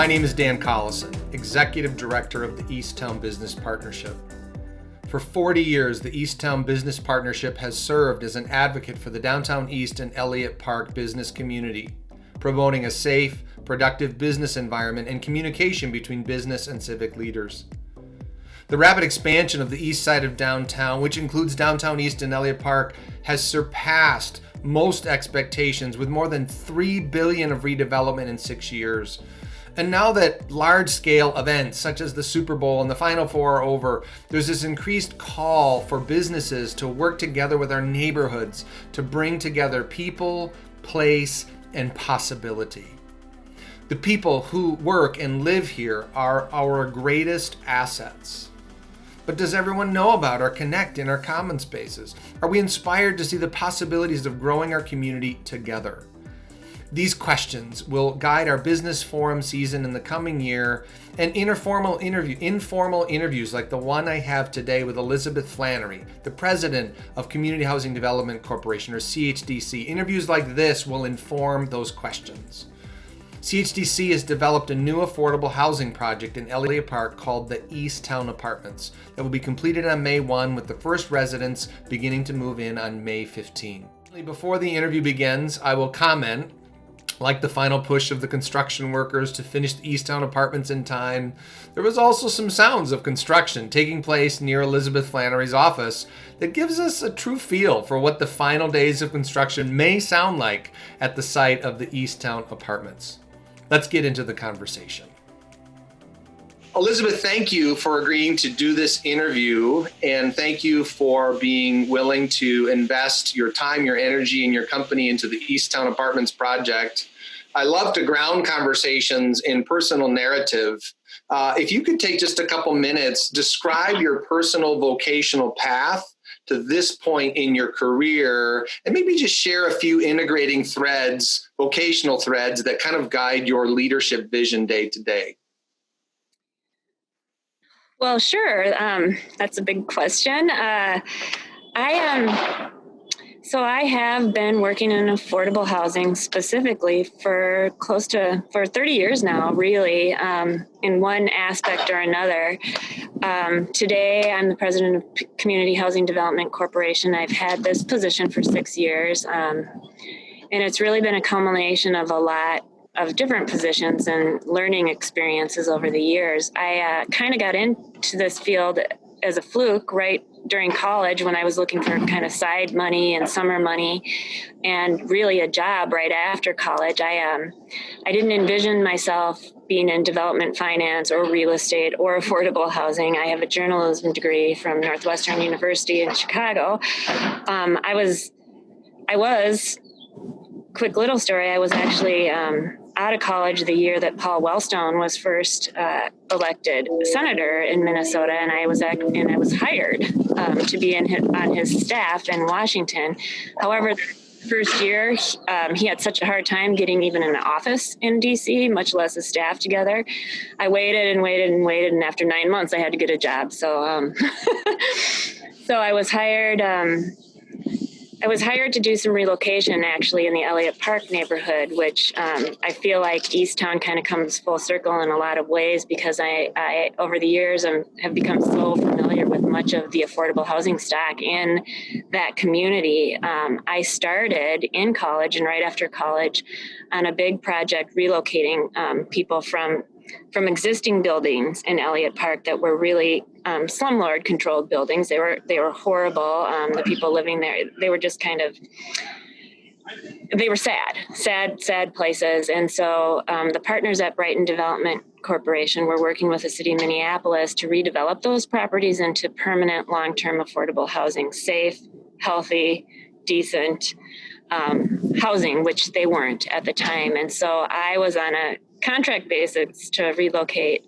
My name is Dan Collison, Executive Director of the Easttown Business Partnership. For 40 years, the Easttown Business Partnership has served as an advocate for the Downtown East and Elliott Park business community, promoting a safe, productive business environment and communication between business and civic leaders. The rapid expansion of the east side of downtown, which includes Downtown East and Elliott Park, has surpassed most expectations with more than $3 billion of redevelopment in 6 years. And now that large-scale events such as the Super Bowl and the Final Four are over, there's this increased call for businesses to work together with our neighborhoods to bring together people, place, and possibility. The people who work and live here are our greatest assets. But does everyone know about or connect in our common spaces? Are we inspired to see the possibilities of growing our community together? These questions will guide our business forum season in the coming year, and informal interviews like the one I have today with Elizabeth Flannery, the president of Community Housing Development Corporation, or CHDC. Interviews like this will inform those questions. CHDC has developed a new affordable housing project in Elliott Park called the Easttown Apartments that will be completed on May 1 with the first residents beginning to move in on May 15. Before the interview begins, I will comment, like the final push of the construction workers to finish the Easttown Apartments in time, there was also some sounds of construction taking place near Elizabeth Flannery's office that gives us a true feel for what the final days of construction may sound like at the site of the Easttown Apartments. Let's get into the conversation. Elizabeth, thank you for agreeing to do this interview, and thank you for being willing to invest your time, your energy, and your company into the Easttown Apartments project. I love to ground conversations in personal narrative. If you could take just a couple minutes, describe your personal vocational path to this point in your career, and maybe just share a few integrating threads, vocational threads that kind of guide your leadership vision day to day. Well, sure. That's a big question. I have been working in affordable housing specifically for 30 years now, really, in one aspect or another. Today, I'm the president of Community Housing Development Corporation. I've had this position for 6 years, and it's really been a culmination of a lot of different positions and learning experiences over the years. I kind of got into this field as a fluke right during college when I was looking for kind of side money and summer money and really a job right after college. I didn't envision myself being in development finance or real estate or affordable housing. I have a journalism degree from Northwestern University in Chicago. I was, quick little story, I was actually out of college the year that Paul Wellstone was first elected senator in Minnesota, and I was hired to be on his staff in Washington. However, the first year he had such a hard time getting even an office in DC, much less a staff together. I waited, and after 9 months, I had to get a job. So, so I was hired. I was hired to do some relocation actually in the Elliott Park neighborhood, which I feel like Easttown kind of comes full circle in a lot of ways because I over the years have become so familiar with much of the affordable housing stock in that community. I started in college and right after college on a big project relocating people from existing buildings in Elliott Park that were really slumlord controlled buildings. They were horrible. The people living there, they were just they were sad places. And so the partners at Brighton Development Corporation were working with the city of Minneapolis to redevelop those properties into permanent long-term affordable housing, safe, healthy, decent housing, which they weren't at the time. And so I was on a contract basis to relocate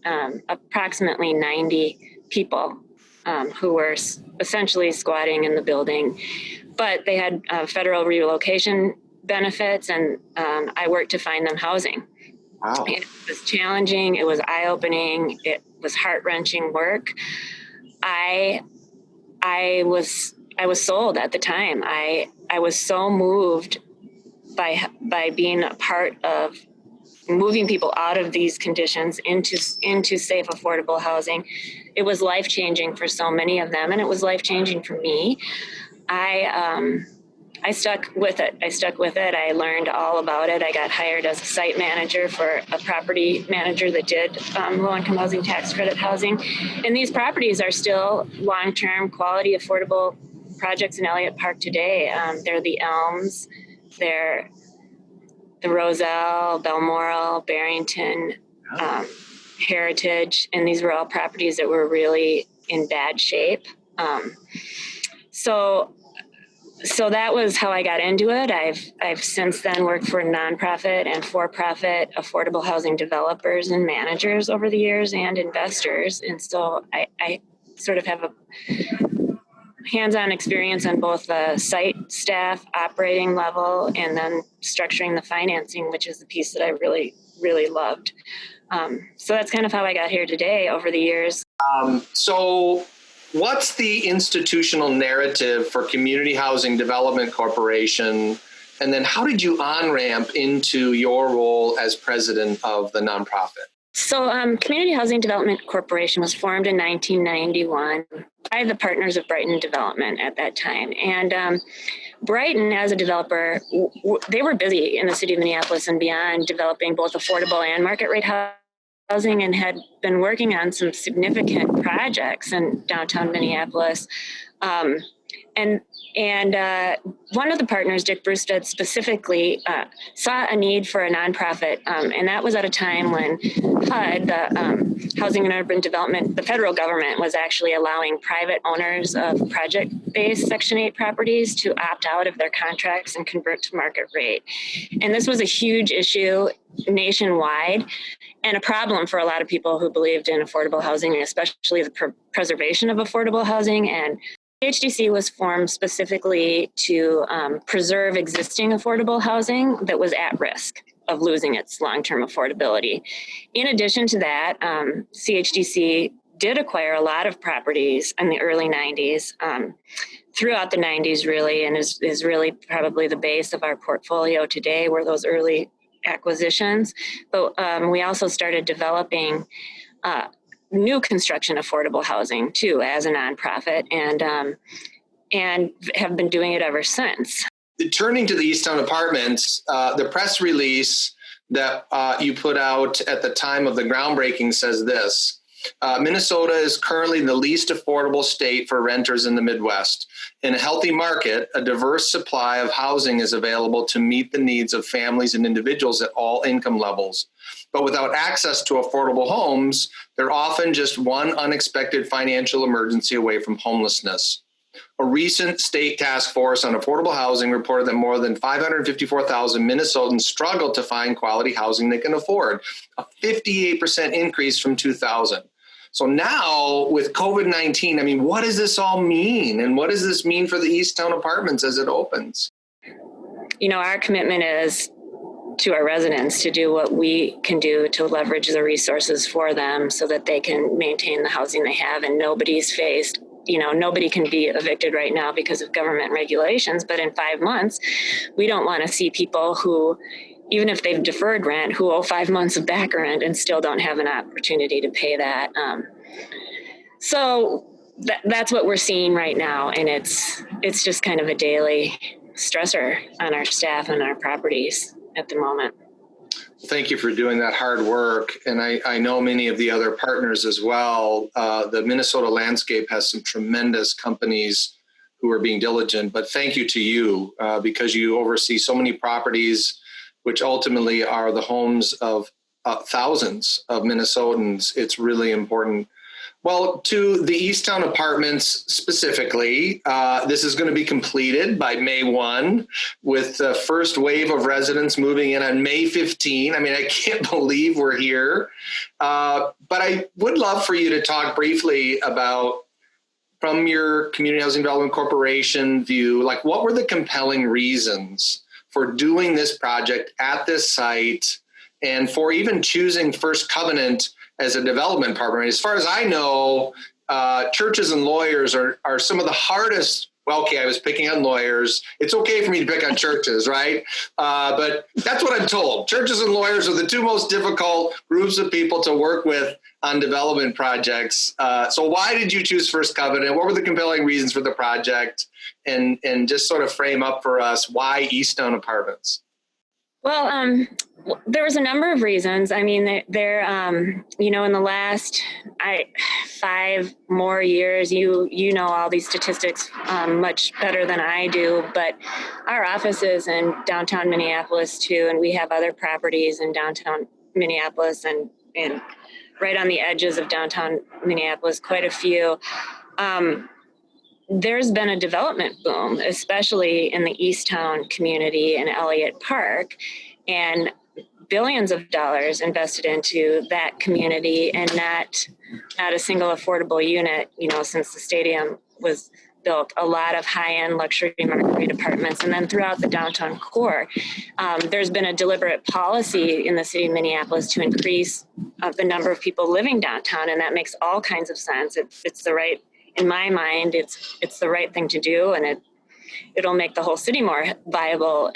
approximately 90 people who were essentially squatting in the building, but they had federal relocation benefits, and I worked to find them housing. Wow. It was challenging. It was eye-opening. It was heart-wrenching work. I was sold at the time. I was so moved by being a part of moving people out of these conditions into safe, affordable housing. It was life-changing for so many of them, and it was life-changing for me. I stuck with it. I learned all about it. I got hired as a site manager for a property manager that did low-income housing, tax credit housing. And these properties are still long-term, quality, affordable projects in Elliott Park today. They're the Elms, they're the Roselle, Balmoral, Barrington, Heritage, and these were all properties that were really in bad shape. So that was how I got into it. I've since then worked for nonprofit and for-profit affordable housing developers and managers over the years, and investors. And so I sort of have a hands-on experience on both the site staff operating level and then structuring the financing, which is the piece that I really, really loved. So that's kind of how I got here today over the years. So what's the institutional narrative for Community Housing Development Corporation? And then how did you on-ramp into your role as president of the nonprofit? So Community Housing Development Corporation was formed in 1991 by the partners of Brighton Development at that time. And Brighton, as a developer, they were busy in the city of Minneapolis and beyond, developing both affordable and market rate housing, and had been working on some significant projects in downtown Minneapolis. And one of the partners, Dick Brewstead specifically, saw a need for a nonprofit. And that was at a time when HUD, the Housing and Urban Development, the federal government was actually allowing private owners of project-based Section 8 properties to opt out of their contracts and convert to market rate. And this was a huge issue nationwide and a problem for a lot of people who believed in affordable housing, especially the preservation of affordable housing. And CHDC was formed specifically to preserve existing affordable housing that was at risk of losing its long-term affordability. In addition to that, CHDC did acquire a lot of properties in the early 90s, throughout the 90s really, and is really probably the base of our portfolio today, were those early acquisitions. But we also started developing new construction affordable housing too as a nonprofit, and have been doing it ever since. Turning to the Easttown Apartments, the press release that you put out at the time of the groundbreaking says this: Minnesota is currently the least affordable state for renters in the Midwest. In a healthy market, a diverse supply of housing is available to meet the needs of families and individuals at all income levels. But without access to affordable homes, they're often just one unexpected financial emergency away from homelessness. A recent state task force on affordable housing reported that more than 554,000 Minnesotans struggle to find quality housing they can afford, a 58% increase from 2000. So now with COVID-19, I mean, what does this all mean? And what does this mean for the Easttown Apartments as it opens? You know, our commitment is to our residents to do what we can do to leverage the resources for them so that they can maintain the housing they have. And nobody's faced, you know, nobody can be evicted right now because of government regulations. But in 5 months, we don't want to see people who, even if they've deferred rent, who owe 5 months of back rent and still don't have an opportunity to pay that. So that's what we're seeing right now. And it's just kind of a daily stressor on our staff and our properties at the moment. Thank you for doing that hard work. And I know many of the other partners as well. The Minnesota landscape has some tremendous companies who are being diligent, but thank you to you because you oversee so many properties, which ultimately are the homes of thousands of Minnesotans. It's really important. Well, to the Easttown Apartments specifically, this is going to be completed by May 1 with the first wave of residents moving in on May 15. I mean, I can't believe we're here. But I would love for you to talk briefly about, from your Community Housing Development Corporation view, like what were the compelling reasons for doing this project at this site and for even choosing First Covenant as a development partner? As far as I know, churches and lawyers are some of the hardest well, okay, I was picking on lawyers. It's okay for me to pick on churches, right? But that's what I'm told. Churches and lawyers are the two most difficult groups of people to work with on development projects. So why did you choose First Covenant? What were the compelling reasons for the project? And just sort of frame up for us why Easttown Apartments? Well, there was a number of reasons. I mean, there, in the last 5 more years, you know all these statistics much better than I do, but our office is in downtown Minneapolis too, and we have other properties in downtown Minneapolis and right on the edges of downtown Minneapolis, quite a few. There's been a development boom, especially in the Easttown community in Elliott Park, and billions of dollars invested into that community, and not a single affordable unit, since the stadium was built. A lot of high-end luxury market rate apartments. And then throughout the downtown core, there's been a deliberate policy in the city of Minneapolis to increase the number of people living downtown, and that makes all kinds of sense. It's the right, in my mind, it's the right thing to do, and it'll make the whole city more viable.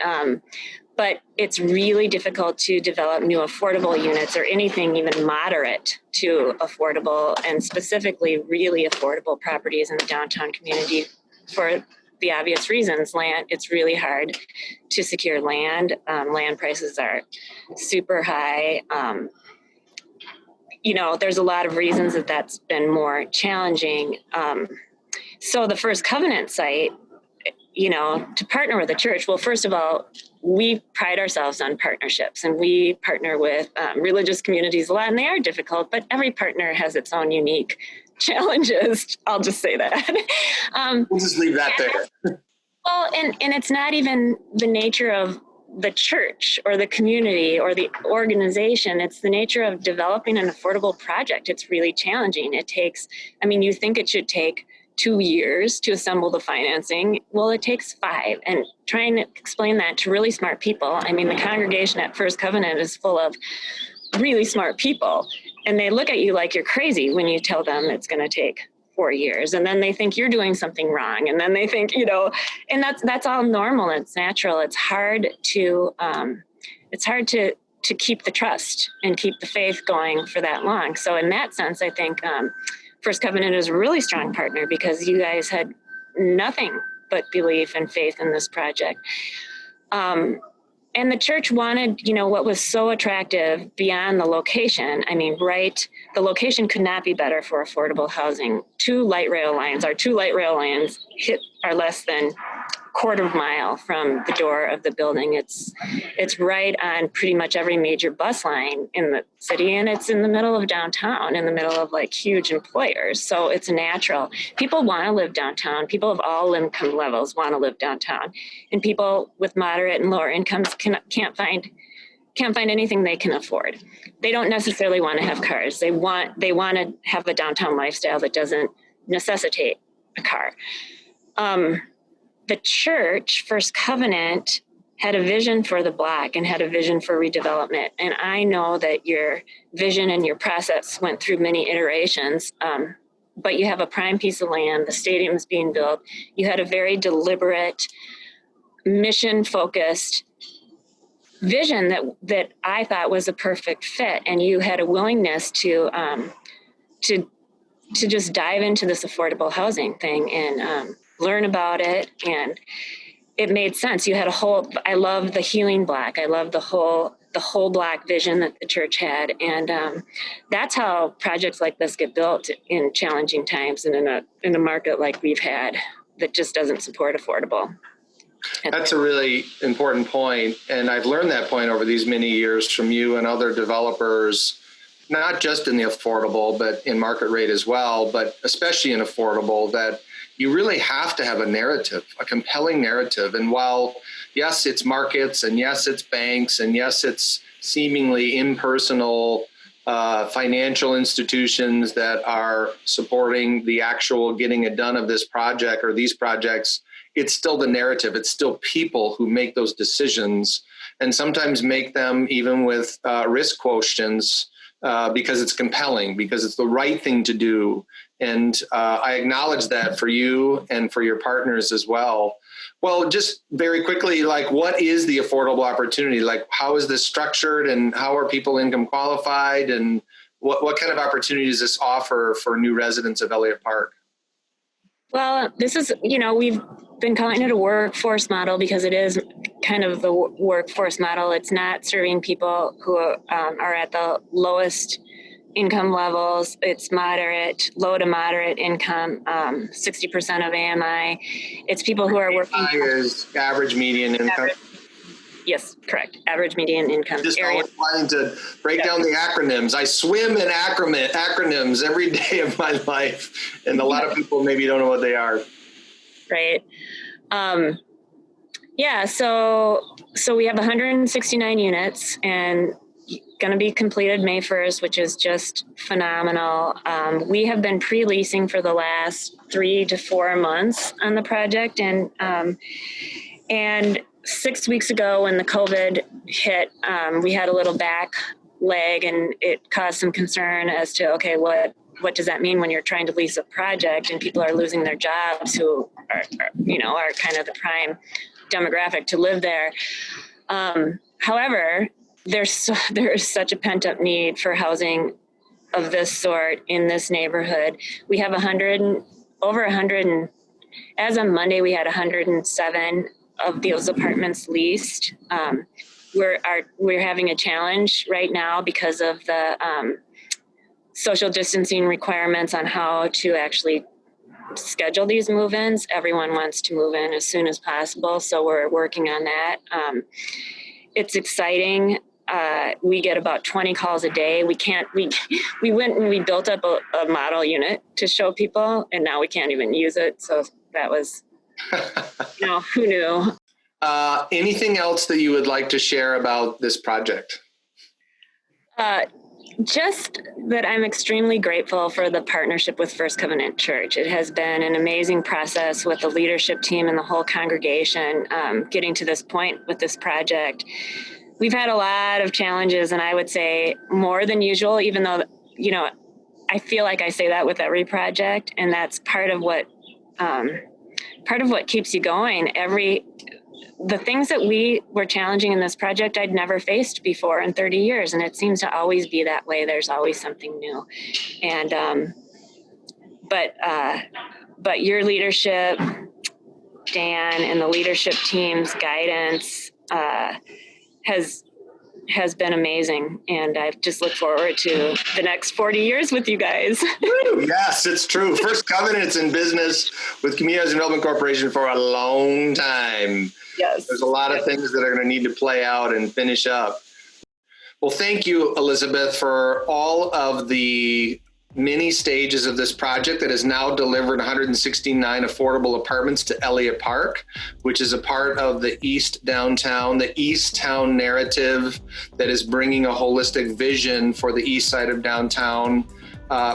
But it's really difficult to develop new affordable units or anything even moderate to affordable, and specifically really affordable properties in the downtown community for the obvious reasons. Land, it's really hard to secure land. Land prices are super high. There's a lot of reasons that's been more challenging. So the First Covenant site, to partner with the church, well, first of all, we pride ourselves on partnerships, and we partner with religious communities a lot, and they are difficult, but every partner has its own unique challenges. I'll just say that. We'll just leave that there. Well, and it's not even the nature of the church or the community or the organization. It's the nature of developing an affordable project. It's really challenging. It takes, you think it should take 2 years to assemble the financing. Well, it takes 5. And trying to explain that to really smart people. The congregation at First Covenant is full of really smart people, and they look at you like you're crazy when you tell them it's going to take 4 years. And then they think you're doing something wrong. And then they think, and that's all normal. It's natural. It's hard to keep the trust and keep the faith going for that long. So in that sense, I think, First Covenant is a really strong partner because you guys had nothing but belief and faith in this project. And the church wanted, what was so attractive beyond the location. The location could not be better for affordable housing. 2 light rail lines are less than quarter mile from the door of the building. It's right on pretty much every major bus line in the city, and it's in the middle of downtown, in the middle of huge employers. So it's natural. People want to live downtown. People of all income levels want to live downtown, and people with moderate and lower incomes can't find anything they can afford. They don't necessarily want to have cars. They want to have a downtown lifestyle that doesn't necessitate a car. The church, First Covenant, had a vision for the block and had a vision for redevelopment. And I know that your vision and your process went through many iterations, but you have a prime piece of land, the stadium is being built. You had a very deliberate, mission-focused vision that I thought was a perfect fit. And you had a willingness to just dive into this affordable housing thing and learn about it, and it made sense. You had I love the healing block. I love the whole block vision that the church had, and that's how projects like this get built in challenging times and in a market like we've had that just doesn't support affordable. That's a really important point, and I've learned that point over these many years from you and other developers, not just in the affordable, but in market rate as well, but especially in affordable, that you really have to have a narrative, a compelling narrative. And while, yes, it's markets, and yes, it's banks, and yes, it's seemingly impersonal financial institutions that are supporting the actual getting it done of this project or these projects, it's still the narrative. It's still people who make those decisions, and sometimes make them even with risk quotients because it's compelling, because it's the right thing to do. And I acknowledge that for you and for your partners as well. Well, just very quickly, like, what is the affordable opportunity? Like, how is this structured, and how are people income qualified, and what kind of opportunity does this offer for new residents of Elliott Park? Well, this is, we've been calling it a workforce model because it is kind of the workforce model. It's not serving people who are at the lowest income levels. It's low to moderate income, 60% of AMI. It's people who are working. Is average median income. Yes, correct. Average median income. Just always wanting to break down the acronyms. I swim in acronyms every day of my life, and a lot of people maybe don't know what they are. Right. So we have 169 units, and going to be completed May 1st, which is just phenomenal. We have been pre-leasing for the last 3 to 4 months on the project, and 6 weeks ago when the COVID hit, we had a little back leg, and it caused some concern as to, okay, what does that mean when you're trying to lease a project and people are losing their jobs who are kind of the prime demographic to live there. However, there is such a pent-up need for housing of this sort in this neighborhood. We have over 100, as of Monday, we had 107 of those apartments leased. We're having a challenge right now because of the social distancing requirements on how to actually schedule these move-ins. Everyone wants to move in as soon as possible, so we're working on that. It's exciting. We get about 20 calls a day. We went and we built up a model unit to show people, and now we can't even use it. So that was, who knew? Anything else that you would like to share about this project? Just that I'm extremely grateful for the partnership with First Covenant Church. It has been an amazing process with the leadership team and the whole congregation getting to this point with this project. We've had a lot of challenges, and I would say more than usual, even though, I feel like I say that with every project, and that's part of what keeps you going. The things that we were challenging in this project, I'd never faced before in 30 years. And it seems to always be that way. There's always something new. And, but your leadership, Dan, and the leadership team's guidance, has been amazing. And I just look forward to the next 40 years with you guys. Yes, it's true. First Covenant's in business with Community Housing Development Corporation for a long time. Yes. There's a lot of things that are going to need to play out and finish up. Well, thank you, Elizabeth, for all of the many stages of this project that has now delivered 169 affordable apartments to Elliott Park, which is a part of the East Downtown, the East Town narrative that is bringing a holistic vision for the east side of downtown.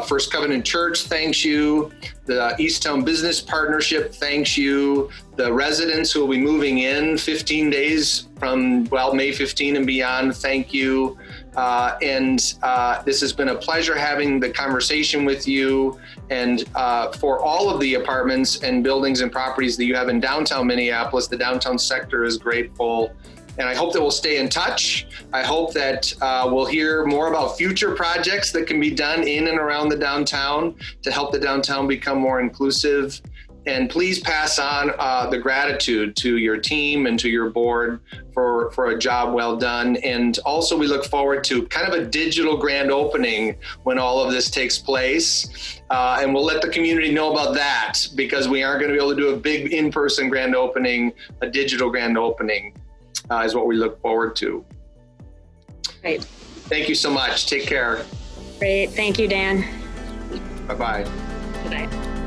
First Covenant Church thanks you. The East Town Business Partnership thanks you. The residents who will be moving in 15 days from, May 15 and beyond, thank you. This has been a pleasure having the conversation with you. And for all of the apartments and buildings and properties that you have in downtown Minneapolis, the downtown sector is grateful. And I hope that we'll stay in touch. I hope that we'll hear more about future projects that can be done in and around the downtown to help the downtown become more inclusive. And please pass on the gratitude to your team and to your board for a job well done. And also we look forward to kind of a digital grand opening when all of this takes place. And we'll let the community know about that, because we aren't going to be able to do a big in-person grand opening. A digital grand opening is what we look forward to. Great. Thank you so much. Take care. Great. Thank you, Dan. Bye-bye. Good night.